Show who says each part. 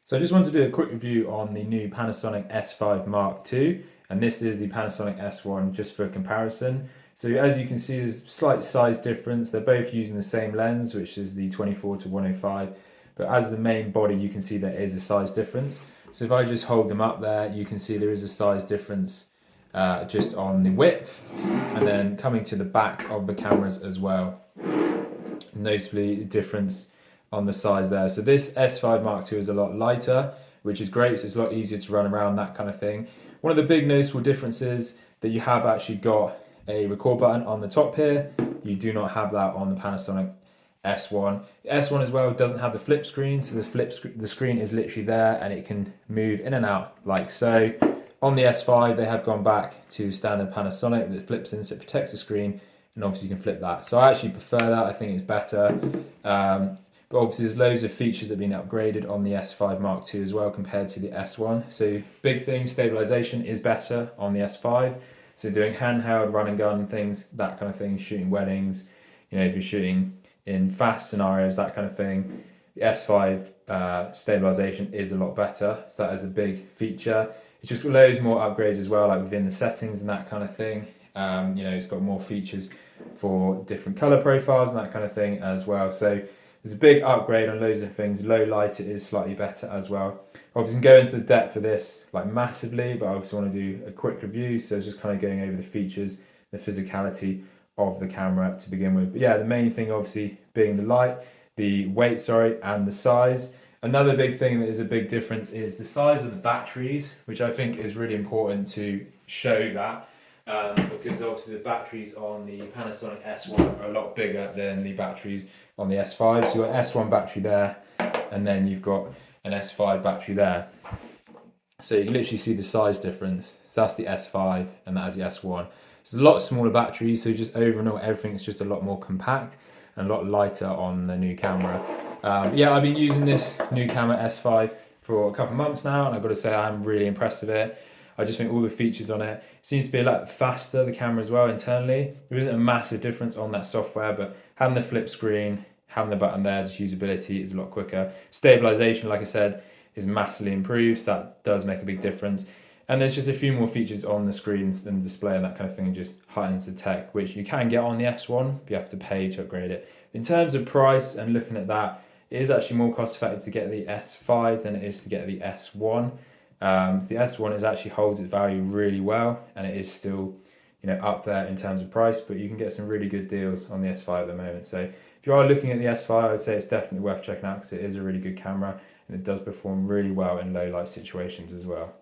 Speaker 1: So I just wanted to do a quick review on the new Panasonic S5 Mark II, and this is the Panasonic S1 just for comparison. So as you can see, there's a slight size difference. They're both using the same lens, which is the 24 to 105, but as the main body, you can see there is a size difference. So if I just hold them up there, you can see there is a size difference just on the width, and then coming to the back of the cameras as well. Notably, difference on the size there. So this S5 Mark II is a lot lighter, which is great. So it's a lot easier to run around, that kind of thing. One of the big noticeable differences that you have actually got a record button on the top here. You do not have that on the Panasonic S1. The S1 as well doesn't have the flip screen, so the screen is literally there and it can move in and out like so. On the S5, they have gone back to standard Panasonic that flips in, so it protects the screen, and obviously you can flip that. So I actually prefer that. I think it's better. But obviously there's loads of features that have been upgraded on the S5 Mark II as well compared to the S1. So big thing, stabilization is better on the S5. So doing handheld run and gun things, that kind of thing, shooting weddings, if you're shooting in fast scenarios, that kind of thing, the S5 stabilization is a lot better. So that is a big feature. It's just loads more upgrades as well, like within the settings and that kind of thing. It's got more features for different color profiles and that kind of thing as well. So there's a big upgrade on loads of things. Low light, it is slightly better as well. Obviously, can go into the depth of this like massively, but I obviously want to do a quick review. So it's just kind of going over the features, the physicality of the camera to begin with. But yeah, the main thing obviously being the light, the weight, and the size. Another big thing that is a big difference is the size of the batteries, which I think is really important to show that. Because obviously the batteries on the Panasonic S1 are a lot bigger than the batteries on the S5. So you've got an S1 battery there, and then you've got an S5 battery there. So you can literally see the size difference. So that's the S5 and that is the S1. So it's a lot smaller batteries, so just overall everything is just a lot more compact and a lot lighter on the new camera. Yeah, I've been using this new camera S5 for a couple of months now, and I've got to say I'm really impressed with it. I just think all the features on it seems to be a lot faster, the camera as well internally. There isn't a massive difference on that software, but having the flip screen, having the button there, just usability is a lot quicker. Stabilization, like I said, is massively improved, so that does make a big difference. And there's just a few more features on the screens and display and that kind of thing, and just heightens the tech, which you can get on the S1, but you have to pay to upgrade it. In terms of price and looking at that, it is actually more cost effective to get the S5 than it is to get the S1. The S1 actually holds its value really well, and it is still up there in terms of price, but you can get some really good deals on the S5 at the moment. So if you are looking at the S5, I would say it's definitely worth checking out because it is a really good camera and it does perform really well in low light situations as well.